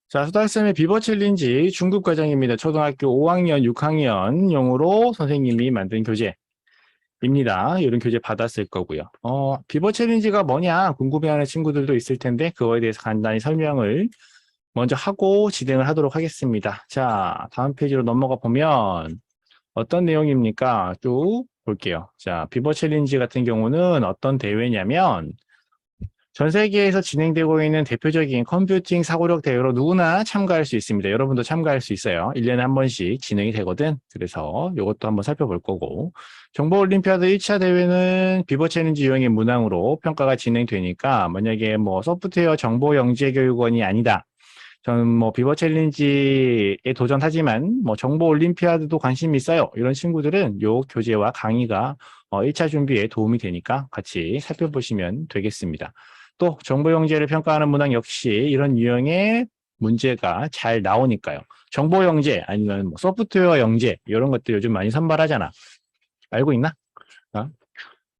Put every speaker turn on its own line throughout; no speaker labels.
자, 수달쌤의 비버 챌린지 중급 과정입니다. 초등학교 5학년, 6학년용으로 선생님이 만든 교재입니다. 이런 교재 받았을 거고요. 비버 챌린지가 뭐냐 궁금해하는 친구들도 있을 텐데 그거에 대해서 간단히 설명을 먼저 하고 진행을 하도록 하겠습니다. 자, 다음 페이지로 넘어가 보면 어떤 내용입니까? 쭉 볼게요. 자, 비버 챌린지 같은 경우는 어떤 대회냐면 전 세계에서 진행되고 있는 대표적인 컴퓨팅 사고력 대회로 누구나 참가할 수 있습니다. 여러분도 참가할 수 있어요. 1년에 한 번씩 진행이 되거든. 그래서 이것도 한번 살펴볼 거고. 정보올림피아드 1차 대회는 비버 챌린지 유형의 문항으로 평가가 진행되니까 만약에 뭐 소프트웨어 정보영재교육원이 아니다. 저는 뭐 비버 챌린지에 도전하지만 뭐 정보 올림피아드도 관심이 있어요. 이런 친구들은 요 교재와 강의가 1차 준비에 도움이 되니까 같이 살펴보시면 되겠습니다. 또 정보 영재를 평가하는 문항 역시 이런 유형의 문제가 잘 나오니까요. 정보 영재 아니면 뭐 소프트웨어 영재 이런 것들 요즘 많이 선발하잖아. 알고 있나? 어?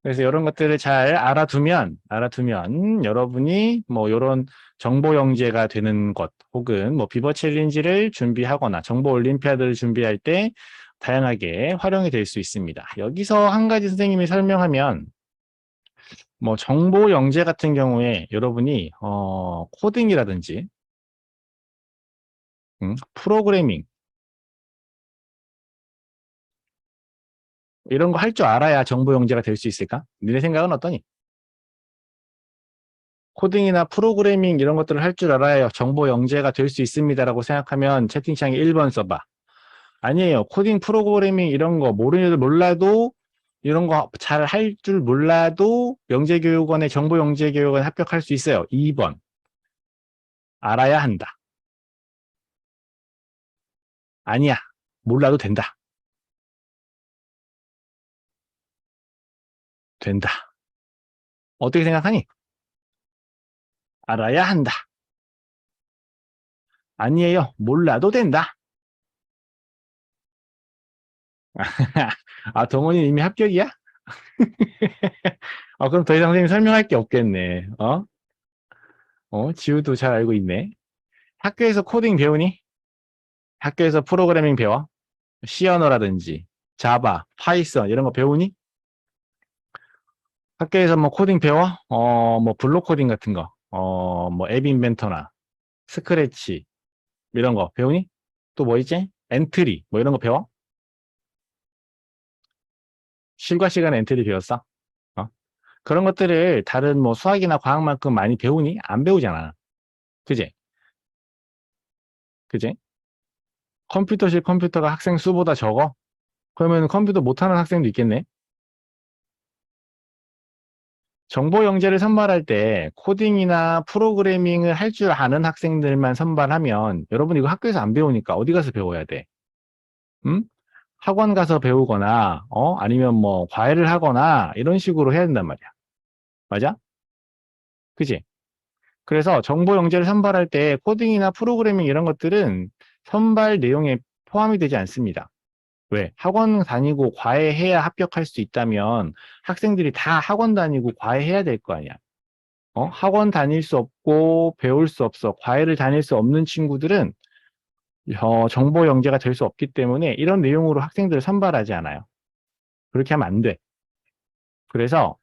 그래서 이런 것들을 잘 알아두면 여러분이 뭐 이런 정보 영재가 되는 것 혹은 뭐 비버 챌린지를 준비하거나 정보 올림피아드를 준비할 때 다양하게 활용이 될 수 있습니다. 여기서 한 가지 선생님이 설명하면 뭐 정보 영재 같은 경우에 여러분이 코딩이라든지 프로그래밍 이런 거 할 줄 알아야 정보 영재가 될 수 있을까? 니네 생각은 어떠니? 코딩이나 프로그래밍 이런 것들을 할 줄 알아야 정보 영재가 될 수 있습니다라고 생각하면 채팅창에 1번 써봐. 아니에요. 코딩, 프로그래밍 이런 거 모르는 애들 몰라도 이런 거 잘 할 줄 몰라도 영재교육원에 정보 영재교육원에 합격할 수 있어요. 2번. 알아야 한다. 아니야. 몰라도 된다. 된다. 어떻게 생각하니? 알아야 한다. 아니에요. 몰라도 된다. 아, 동원이 이미 합격이야? 그럼 더 이상 선생님 설명할 게 없겠네. 지우도 잘 알고 있네. 학교에서 코딩 배우니? 학교에서 프로그래밍 배워? C 언어라든지 자바, 파이썬 이런 거 배우니? 학교에서 뭐 코딩 배워? 뭐 블록 코딩 같은 거, 뭐 앱 인벤터나 스크래치 이런 거 배우니? 또 뭐 있지? 엔트리 뭐 이런 거 배워? 실과 시간에 엔트리 배웠어? 어? 그런 것들을 다른 뭐 수학이나 과학만큼 많이 배우니? 안 배우잖아. 그지? 그지? 컴퓨터실 컴퓨터가 학생 수보다 적어? 그러면 컴퓨터 못하는 학생도 있겠네? 정보 영재를 선발할 때 코딩이나 프로그래밍을 할 줄 아는 학생들만 선발하면 여러분 이거 학교에서 안 배우니까 어디 가서 배워야 돼? 음? 학원 가서 배우거나 아니면 뭐 과외를 하거나 이런 식으로 해야 된단 말이야. 맞아? 그지? 그래서 정보 영재를 선발할 때 코딩이나 프로그래밍 이런 것들은 선발 내용에 포함이 되지 않습니다. 왜? 학원 다니고 과외해야 합격할 수 있다면 학생들이 다 학원 다니고 과외해야 될 거 아니야. 학원 다닐 수 없고 배울 수 없어. 과외를 다닐 수 없는 친구들은 정보 영재가 될 수 없기 때문에 이런 내용으로 학생들을 선발하지 않아요. 그렇게 하면 안 돼. 그래서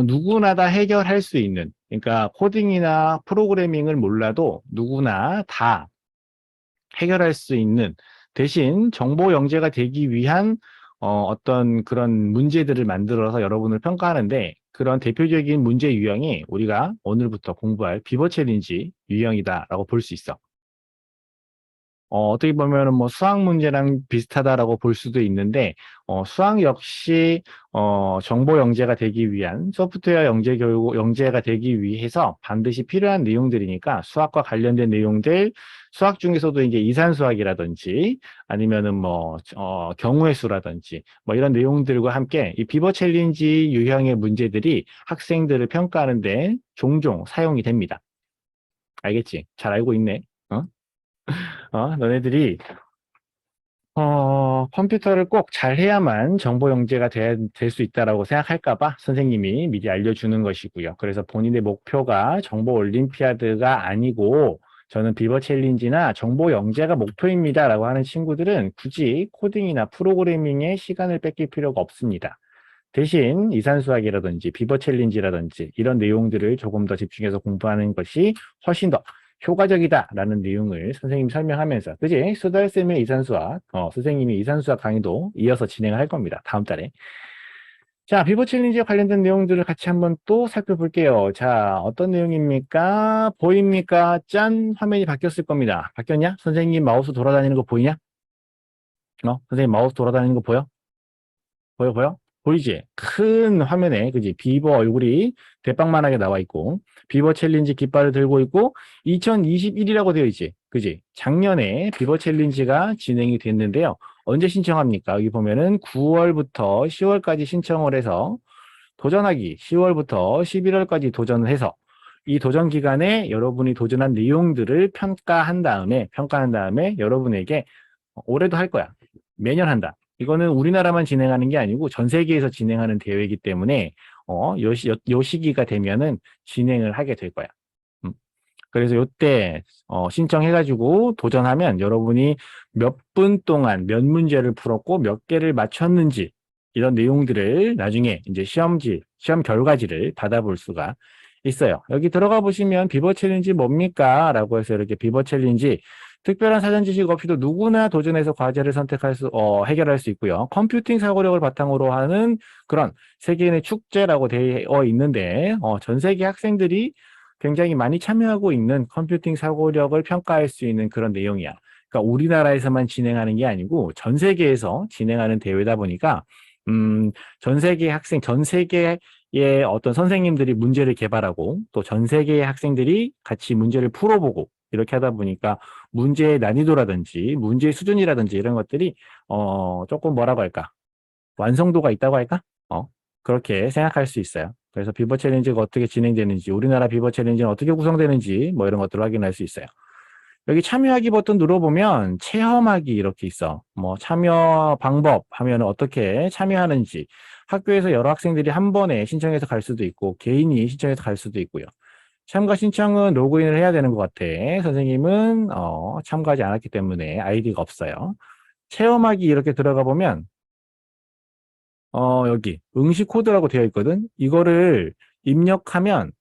누구나 다 해결할 수 있는, 그러니까 코딩이나 프로그래밍을 몰라도 누구나 다 해결할 수 있는, 대신 정보 영재가 되기 위한 어떤 그런 문제들을 만들어서 여러분을 평가하는데, 그런 대표적인 문제 유형이 우리가 오늘부터 공부할 비버 챌린지 유형이다라고 볼 수 있어. 어떻게 보면은 뭐 수학 문제랑 비슷하다라고 볼 수도 있는데, 수학 역시, 정보 영재가 되기 위한 소프트웨어 영재 교육, 영재가 되기 위해서 반드시 필요한 내용들이니까 수학과 관련된 내용들, 수학 중에서도 이제 이산수학이라든지 아니면은 뭐, 경우의 수라든지 뭐 이런 내용들과 함께 이 비버 챌린지 유형의 문제들이 학생들을 평가하는데 종종 사용이 됩니다. 알겠지? 잘 알고 있네. 어? 너네들이 컴퓨터를 꼭 잘해야만 정보 영재가 될 수 있다라고 생각할까 봐 선생님이 미리 알려주는 것이고요. 그래서 본인의 목표가 정보 올림피아드가 아니고 저는 비버 챌린지나 정보 영재가 목표입니다 라고 하는 친구들은 굳이 코딩이나 프로그래밍에 시간을 뺏길 필요가 없습니다. 대신 이산수학이라든지 비버 챌린지라든지 이런 내용들을 조금 더 집중해서 공부하는 것이 훨씬 더 효과적이다라는 내용을 선생님이 설명하면서, 그지? 수달쌤의 이산수학, 선생님이 이산수학 강의도 이어서 진행을 할 겁니다. 다음 달에. 자, 비버 챌린지에 관련된 내용들을 같이 한번 또 살펴볼게요. 자, 어떤 내용입니까? 보입니까? 짠! 화면이 바뀌었을 겁니다. 바뀌었냐? 선생님 마우스 돌아다니는 거 보이냐? 선생님 마우스 돌아다니는 거 보여? 보여? 보이지? 큰 화면에, 그지? 비버 얼굴이 대빵만하게 나와 있고, 비버 챌린지 깃발을 들고 있고, 2021이라고 되어 있지? 그지? 작년에 비버 챌린지가 진행이 됐는데요. 언제 신청합니까? 여기 보면은 9월부터 10월까지 신청을 해서 도전하기, 10월부터 11월까지 도전을 해서 이 도전 기간에 여러분이 도전한 내용들을 평가한 다음에 여러분에게 올해도 할 거야. 매년 한다. 이거는 우리나라만 진행하는 게 아니고 전 세계에서 진행하는 대회이기 때문에 요 시기가 되면은 진행을 하게 될 거야. 음. 그래서 요때 신청해가지고 도전하면 여러분이 몇 분 동안 몇 문제를 풀었고 몇 개를 맞췄는지 이런 내용들을 나중에 이제 시험 결과지를 받아볼 수가 있어요. 여기 들어가 보시면 비버 챌린지 뭡니까? 라고 해서 이렇게 비버 챌린지 특별한 사전 지식 없이도 누구나 도전해서 과제를 해결할 수 있고요. 컴퓨팅 사고력을 바탕으로 하는 그런 세계인의 축제라고 되어 있는데, 전 세계 학생들이 굉장히 많이 참여하고 있는 컴퓨팅 사고력을 평가할 수 있는 그런 내용이야. 그러니까 우리나라에서만 진행하는 게 아니고 전 세계에서 진행하는 대회다 보니까, 전 세계의 어떤 선생님들이 문제를 개발하고 또 전 세계의 학생들이 같이 문제를 풀어보고 이렇게 하다 보니까 문제의 난이도라든지 문제의 수준이라든지 이런 것들이 조금 뭐라고 할까? 완성도가 있다고 할까? 그렇게 생각할 수 있어요. 그래서 비버 챌린지가 어떻게 진행되는지, 우리나라 비버 챌린지는 어떻게 구성되는지 뭐 이런 것들을 확인할 수 있어요. 여기 참여하기 버튼 눌러보면 체험하기 이렇게 있어. 뭐 참여 방법 하면 어떻게 참여하는지, 학교에서 여러 학생들이 한 번에 신청해서 갈 수도 있고 개인이 신청해서 갈 수도 있고요. 참가 신청은 로그인을 해야 되는 것 같아. 선생님은 참가하지 않았기 때문에 아이디가 없어요. 체험하기 이렇게 들어가 보면 여기 응시 코드라고 되어 있거든. 이거를 입력하면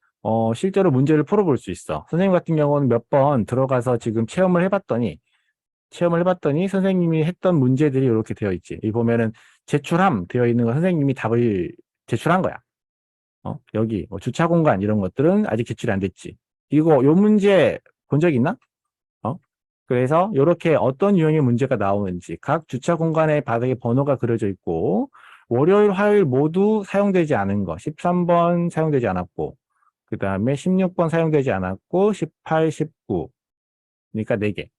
실제로 문제를 풀어볼 수 있어. 선생님 같은 경우는 몇 번 들어가서 지금 체험을 해봤더니 선생님이 했던 문제들이 이렇게 되어 있지. 이 보면은 제출함 되어 있는 거 선생님이 답을 제출한 거야. 여기 뭐 주차 공간 이런 것들은 아직 제출이 안 됐지. 요 문제 본 적 있나? 어? 그래서 이렇게 어떤 유형의 문제가 나오는지 각 주차 공간의 바닥에 번호가 그려져 있고 월요일, 화요일 모두 사용되지 않은 거 13번 사용되지 않았고 그 다음에 16번 사용되지 않았고 18, 19 그러니까 4개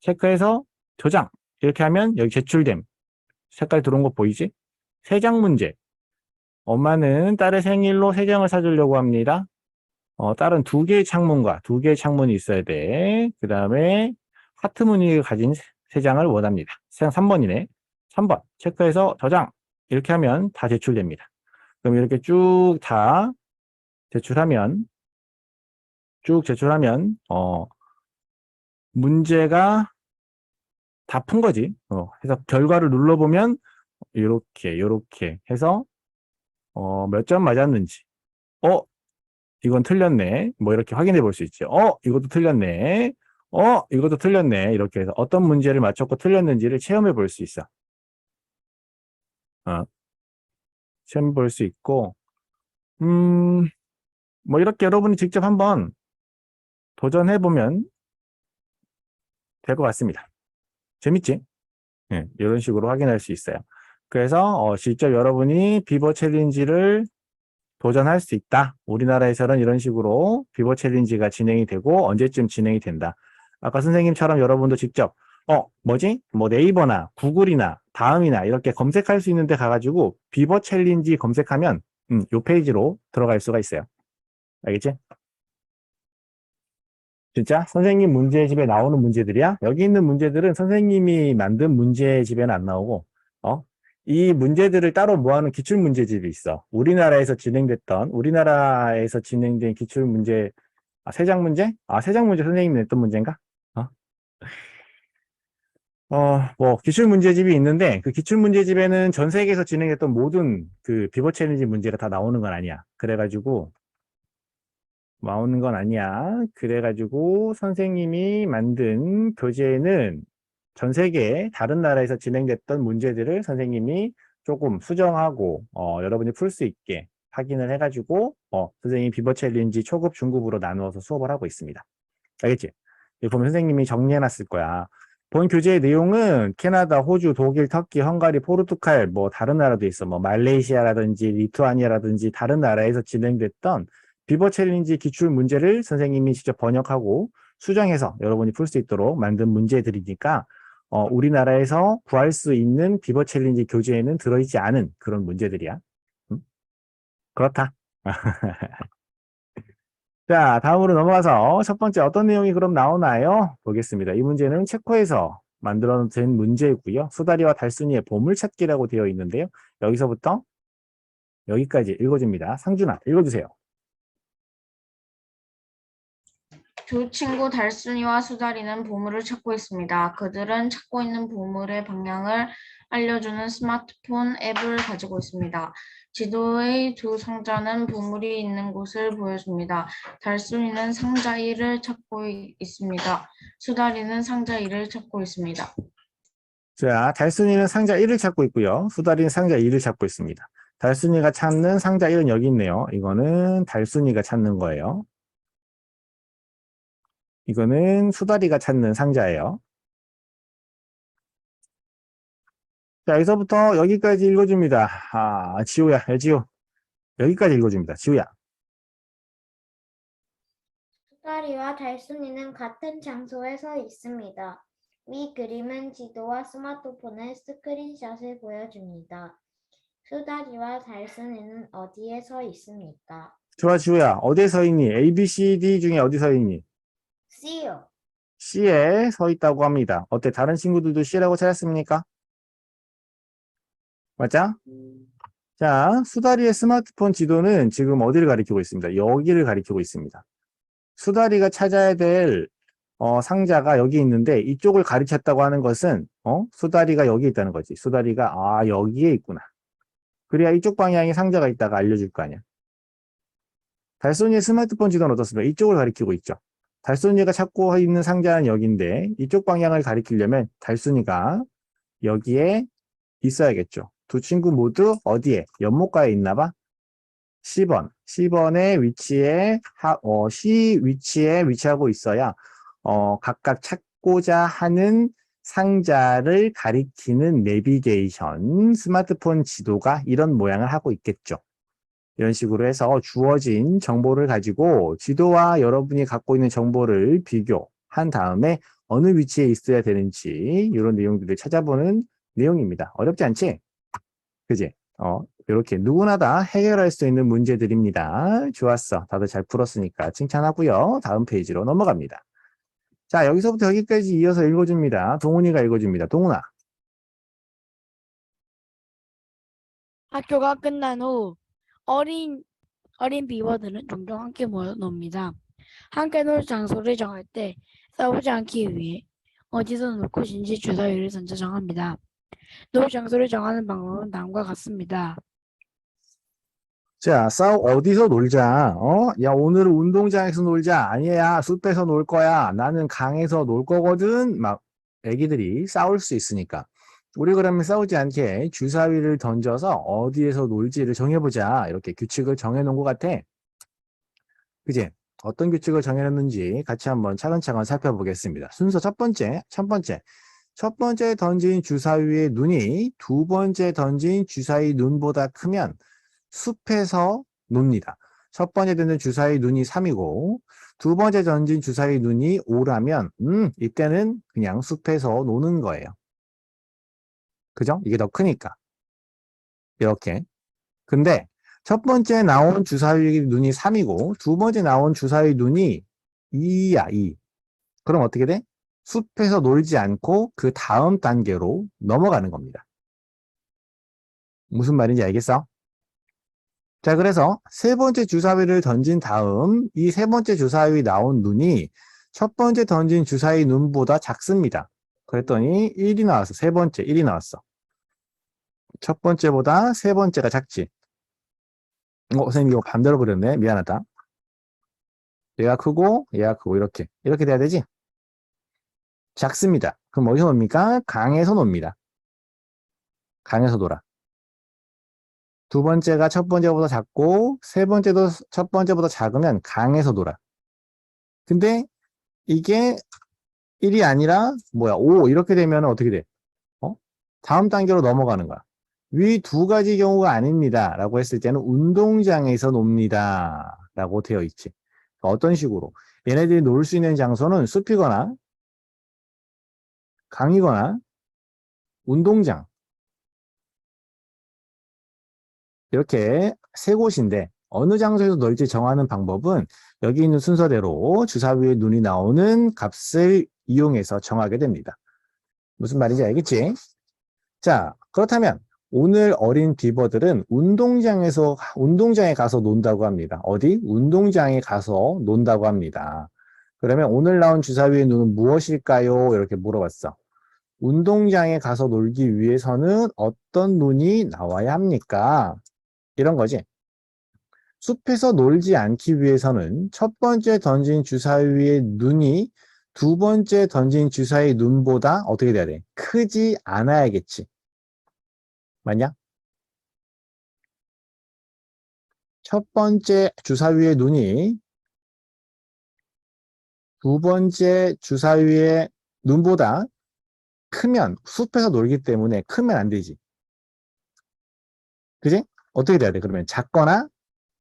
체크해서 저장 이렇게 하면 여기 제출됨 색깔 들어온 거 보이지? 3장 문제 엄마는 딸의 생일로 3장을 사주려고 합니다. 딸은 2개의 창문과 2개의 창문이 있어야 돼. 그 다음에 하트 무늬를 가진 3장을 원합니다. 3번이네. 3번 체크해서 저장 이렇게 하면 다 제출됩니다. 그럼 이렇게 제출하면 쭉 제출하면 문제가 다 푼 거지. 해서 결과를 눌러보면 요렇게 해서 몇 점 맞았는지 이건 틀렸네. 뭐 이렇게 확인해 볼 수 있죠. 이것도 틀렸네. 이것도 틀렸네. 이렇게 해서 어떤 문제를 맞췄고 틀렸는지를 체험해 볼 수 있어. 체험해 볼 수 있고, 뭐 이렇게 여러분이 직접 한번 도전해 보면 될 것 같습니다. 재밌지? 네, 이런 식으로 확인할 수 있어요. 그래서 직접 여러분이 비버 챌린지를 도전할 수 있다. 우리나라에서는 이런 식으로 비버 챌린지가 진행이 되고 언제쯤 진행이 된다. 아까 선생님처럼 여러분도 직접 뭐지? 뭐 네이버나 구글이나 다음이나 이렇게 검색할 수 있는 데 가가지고 비버 챌린지 검색하면 요 페이지로 들어갈 수가 있어요. 알겠지? 진짜 선생님 문제집에 나오는 문제들이야? 여기 있는 문제들은 선생님이 만든 문제집에는 안 나오고 이 문제들을 따로 모아놓은 기출문제집이 있어. 우리나라에서 진행된 기출문제 아, 세장 문제? 아, 세장 문제 선생님이 냈던 문제인가? 어? 뭐, 기출문제집이 있는데, 그 기출문제집에는 전 세계에서 진행했던 모든 그 비버 챌린지 문제가 다 나오는 건 아니야. 그래가지고, 나오는 건 아니야. 그래가지고, 선생님이 만든 교재에는 전 세계 다른 나라에서 진행됐던 문제들을 선생님이 조금 수정하고, 여러분이 풀 수 있게 확인을 해가지고, 선생님이 비버 챌린지 초급, 중급으로 나누어서 수업을 하고 있습니다. 알겠지? 여기 보면 선생님이 정리해놨을 거야. 본 교재의 내용은 캐나다, 호주, 독일, 터키, 헝가리, 포르투갈, 뭐 다른 나라도 있어. 뭐 말레이시아라든지 리투아니아라든지 다른 나라에서 진행됐던 비버 챌린지 기출 문제를 선생님이 직접 번역하고 수정해서 여러분이 풀 수 있도록 만든 문제들이니까 우리나라에서 구할 수 있는 비버 챌린지 교재에는 들어있지 않은 그런 문제들이야. 그렇다. 자, 다음으로 넘어가서 첫 번째 어떤 내용이 그럼 나오나요? 보겠습니다. 이 문제는 체코에서 만들어진 문제고요. 수다리와 달순이의 보물찾기라고 되어 있는데요. 여기서부터 여기까지 읽어줍니다. 상준아, 읽어주세요.
두 친구 달순이와 수다리는 보물을 찾고 있습니다. 그들은 찾고 있는 보물의 방향을 알려주는 스마트폰 앱을 가지고 있습니다. 지도의 두 상자는 보물이 있는 곳을 보여줍니다. 달순이는 상자 1을 찾고 있습니다. 수다리는 상자 2를 찾고 있습니다.
자, 달순이는 상자 1을 찾고 있고요. 수다리는 상자 2를 찾고 있습니다. 달순이가 찾는 상자 1은 여기 있네요. 이거는 달순이가 찾는 거예요. 이거는 수다리가 찾는 상자예요. 자, 여기서부터 여기까지 읽어줍니다. 아, 지우야, 야, 지우. 여기까지 읽어줍니다. 지우야.
수다리와 달순이는 같은 장소에 서 있습니다. 위 그림은 지도와 스마트폰의 스크린샷을 보여줍니다. 수다리와 달순이는 어디에 서 있습니까?
좋아, 지우야. 어디에 서 있니? A, B, C, D 중에 어디 서 있니?
C요.
C에 서 있다고 합니다. 어때? 다른 친구들도 C라고 찾았습니까? 맞죠? 자, 수다리의 스마트폰 지도는 지금 어디를 가리키고 있습니다. 여기를 가리키고 있습니다. 수다리가 찾아야 될 상자가 여기 있는데 이쪽을 가리켰다고 하는 것은 수다리가 여기 있다는 거지. 수다리가 여기에 있구나. 그래야 이쪽 방향에 상자가 있다가 알려줄 거 아니야. 달순이의 스마트폰 지도는 어떻습니까? 이쪽을 가리키고 있죠. 달순이가 찾고 있는 상자는 여기인데 이쪽 방향을 가리키려면 달순이가 여기에 있어야겠죠. 두 친구 모두 어디에? 연못가에 있나 봐. 10번. 10번의 위치에, C 위치에 위치하고 있어야, 각각 찾고자 하는 상자를 가리키는 내비게이션, 스마트폰 지도가 이런 모양을 하고 있겠죠. 이런 식으로 해서 주어진 정보를 가지고 지도와 여러분이 갖고 있는 정보를 비교한 다음에 어느 위치에 있어야 되는지 이런 내용들을 찾아보는 내용입니다. 어렵지 않지? 그지? 이렇게 누구나 다 해결할 수 있는 문제들입니다. 좋았어. 다들 잘 풀었으니까 칭찬하고요. 다음 페이지로 넘어갑니다. 자, 여기서부터 여기까지 이어서 읽어줍니다. 동훈이가 읽어줍니다. 동훈아.
학교가 끝난 후 어린 비버들은 종종 함께 모여 놉니다. 함께 놀 장소를 정할 때 싸우지 않기 위해 어디서 놀 곳인지 주사위를 던져 정합니다. 놀 장소를 정하는 방법은 다음과 같습니다.
자, 어디서 놀자? 야, 오늘은 운동장에서 놀자. 아니야, 숲에서 놀 거야. 나는 강에서 놀 거거든. 막, 애기들이 싸울 수 있으니까. 우리 그러면 싸우지 않게 주사위를 던져서 어디에서 놀지를 정해보자. 이렇게 규칙을 정해놓은 것 같아. 그지? 어떤 규칙을 정해놨는지 같이 한번 차근차근 살펴보겠습니다. 순서 첫 번째. 첫 번째 던진 주사위의 눈이 두 번째 던진 주사위 눈보다 크면 숲에서 놉니다. 첫 번째 던진 주사위 눈이 3이고 두 번째 던진 주사위 눈이 5라면 이때는 그냥 숲에서 노는 거예요. 그죠? 이게 더 크니까. 이렇게. 근데 첫 번째 나온 주사위 눈이 3이고 두 번째 나온 주사위 눈이 2야, 2. 그럼 어떻게 돼? 숲에서 놀지 않고 그 다음 단계로 넘어가는 겁니다. 무슨 말인지 알겠어? 자, 그래서 세 번째 주사위를 던진 다음 이 세 번째 주사위 나온 눈이 첫 번째 던진 주사위 눈보다 작습니다. 그랬더니 1이 나왔어. 세 번째 1이 나왔어. 첫 번째보다 세 번째가 작지. 선생님 이거 반대로 그렸네. 미안하다. 얘가 크고 얘가 크고 이렇게 돼야 되지? 작습니다. 그럼 어디서 놉니까? 강에서 놉니다. 강에서 놀아. 두 번째가 첫 번째보다 작고 세 번째도 첫 번째보다 작으면 강에서 놀아. 근데 이게 1이 아니라 5 이렇게 되면 어떻게 돼? 다음 단계로 넘어가는 거야. 위 두 가지 경우가 아닙니다. 라고 했을 때는 운동장에서 놉니다. 라고 되어 있지. 그러니까 어떤 식으로? 얘네들이 놀 수 있는 장소는 숲이거나 강이거나 운동장. 이렇게 세 곳인데 어느 장소에서 놀지 정하는 방법은 여기 있는 순서대로 주사위에 눈이 나오는 값을 이용해서 정하게 됩니다. 무슨 말인지 알겠지? 자, 그렇다면 오늘 어린 비버들은 운동장에 가서 논다고 합니다. 어디? 운동장에 가서 논다고 합니다. 그러면 오늘 나온 주사위의 눈은 무엇일까요? 이렇게 물어봤어. 운동장에 가서 놀기 위해서는 어떤 눈이 나와야 합니까? 이런 거지. 숲에서 놀지 않기 위해서는 첫 번째 던진 주사위의 눈이 두 번째 던진 주사위의 눈보다 어떻게 돼야 돼? 크지 않아야겠지. 맞냐? 첫 번째 주사위의 눈이 두 번째 주사위의 눈보다 크면 숲에서 놀기 때문에 크면 안 되지. 그지? 어떻게 돼야 돼? 그러면 작거나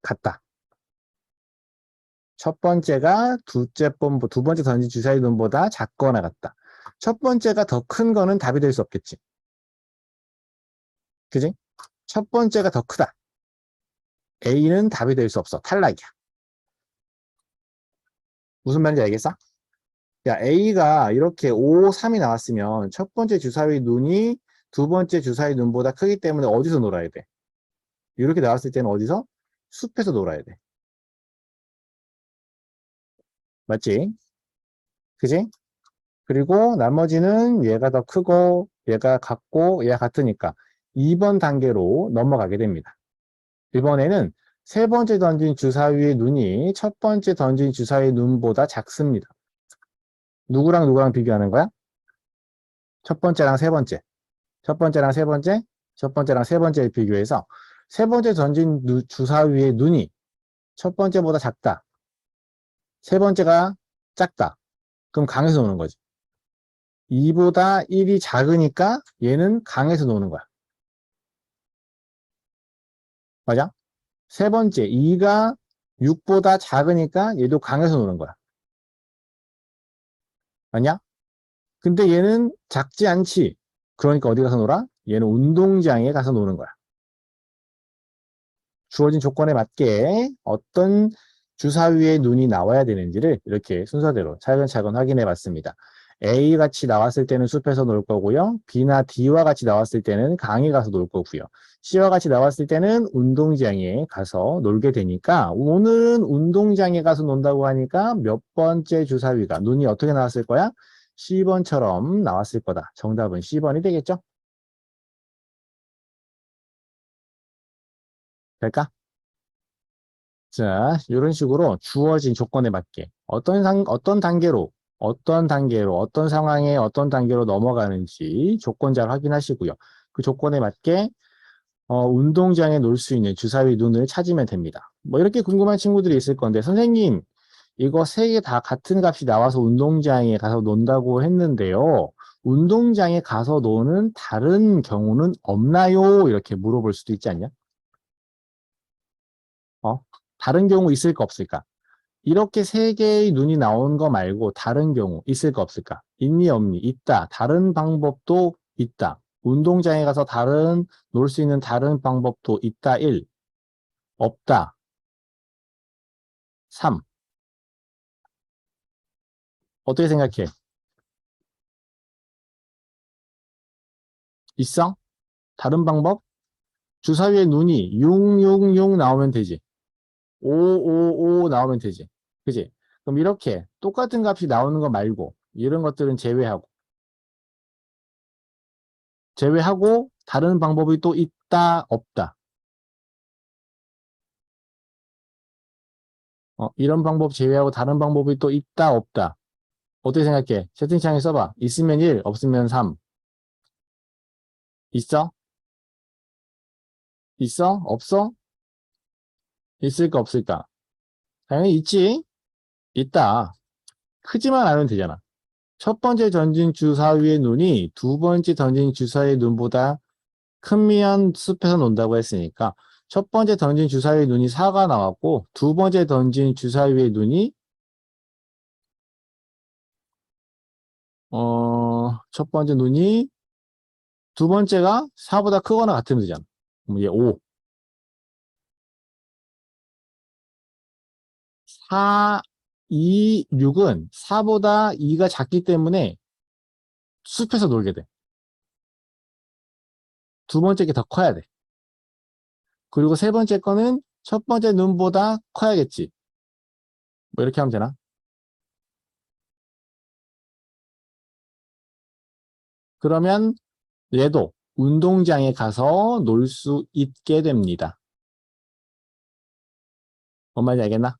같다. 첫 번째가 두 번째 던진 주사위 눈보다 작거나 같다. 첫 번째가 더 큰 거는 답이 될 수 없겠지. 그지? 첫 번째가 더 크다. A는 답이 될 수 없어. 탈락이야. 무슨 말인지 알겠어? 야, A가 이렇게 5, 3이 나왔으면 첫 번째 주사위 눈이 두 번째 주사위 눈보다 크기 때문에 어디서 놀아야 돼? 이렇게 나왔을 때는 어디서? 숲에서 놀아야 돼. 맞지? 그지? 그리고 나머지는 얘가 더 크고 얘가 같고 얘가 같으니까 2번 단계로 넘어가게 됩니다. 이번에는 세 번째 던진 주사위의 눈이 첫 번째 던진 주사위의 눈보다 작습니다. 누구랑 누구랑 비교하는 거야? 첫 번째랑 세 번째. 첫 번째랑 세 번째, 첫 번째랑 세 번째를 비교해서 세 번째 던진 주사위의 눈이 첫 번째보다 작다. 세 번째가 작다. 그럼 강에서 노는 거지. 2보다 1이 작으니까 얘는 강에서 노는 거야. 맞아? 세 번째, 2가 6보다 작으니까 얘도 강에서 노는 거야. 맞냐? 근데 얘는 작지 않지. 그러니까 어디 가서 놀아? 얘는 운동장에 가서 노는 거야. 주어진 조건에 맞게 어떤 주사위의 눈이 나와야 되는지를 이렇게 순서대로 차근차근 확인해 봤습니다. A 같이 나왔을 때는 숲에서 놀 거고요. B나 D와 같이 나왔을 때는 강에 가서 놀 거고요. C와 같이 나왔을 때는 운동장에 가서 놀게 되니까 오늘은 운동장에 가서 논다고 하니까 몇 번째 주사위가 눈이 어떻게 나왔을 거야? C번처럼 나왔을 거다. 정답은 C번이 되겠죠? 될까? 자, 이런 식으로 주어진 조건에 맞게 어떤 단계로, 어떤 상황에 어떤 단계로 넘어가는지 조건 잘 확인하시고요. 그 조건에 맞게 운동장에 놀 수 있는 주사위 눈을 찾으면 됩니다. 뭐 이렇게 궁금한 친구들이 있을 건데 선생님 이거 세 개 다 같은 값이 나와서 운동장에 가서 논다고 했는데요. 운동장에 가서 노는 다른 경우는 없나요? 이렇게 물어볼 수도 있지 않냐? 다른 경우 있을까 없을까? 이렇게 세 개의 눈이 나온 거 말고 다른 경우 있을까 없을까? 있니 없니? 있다. 다른 방법도 있다. 운동장에 가서 놀 수 있는 다른 방법도 있다. 1. 없다. 3. 어떻게 생각해? 있어? 다른 방법? 주사위에 눈이 666 나오면 되지. 555 나오면 되지. 그지? 그럼 이렇게 똑같은 값이 나오는 거 말고 이런 것들은 제외하고 다른 방법이 또 있다, 없다. 이런 방법 제외하고 다른 방법이 또 있다, 없다. 어떻게 생각해? 채팅창에 써봐. 있으면 1, 없으면 3. 있어? 있어? 없어? 있을까, 없을까? 당연히 있지. 있다. 크지만 않으면 되잖아. 첫 번째 던진 주사위의 눈이 두 번째 던진 주사위의 눈보다 크면 숲에서 논다고 했으니까 첫 번째 던진 주사위의 눈이 4가 나왔고 두 번째 던진 주사위의 눈이 첫 번째 눈이 두 번째가 4보다 크거나 같으면 되잖아. 그럼 얘 5. 4, 2, 6은 4보다 2가 작기 때문에 숲에서 놀게 돼. 두 번째 게 더 커야 돼. 그리고 세 번째 거는 첫 번째 눈보다 커야겠지. 뭐 이렇게 하면 되나? 그러면 얘도 운동장에 가서 놀 수 있게 됩니다. 뭔 말인지 알겠나?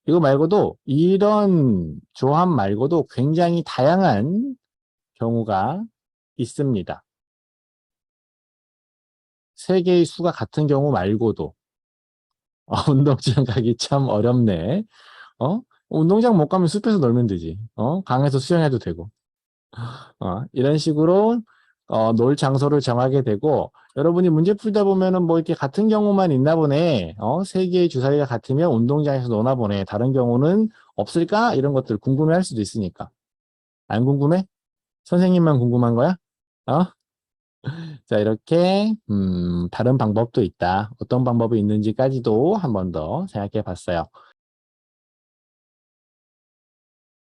이거 말고도 이런 조합 말고도 굉장히 다양한 경우가 있습니다. 세 개의 수가 같은 경우 말고도 운동장 가기 참 어렵네. 운동장 못 가면 숲에서 놀면 되지. 강에서 수영해도 되고. 이런 식으로 놀 장소를 정하게 되고 여러분이 문제 풀다 보면은 뭐 이렇게 같은 경우만 있나 보네. 세 개의 주사위가 같으면 운동장에서 노나 보네. 다른 경우는 없을까? 이런 것들 궁금해할 수도 있으니까. 안 궁금해? 선생님만 궁금한 거야? 어? 자, 이렇게 다른 방법도 있다. 어떤 방법이 있는지까지도 한 번 더 생각해 봤어요.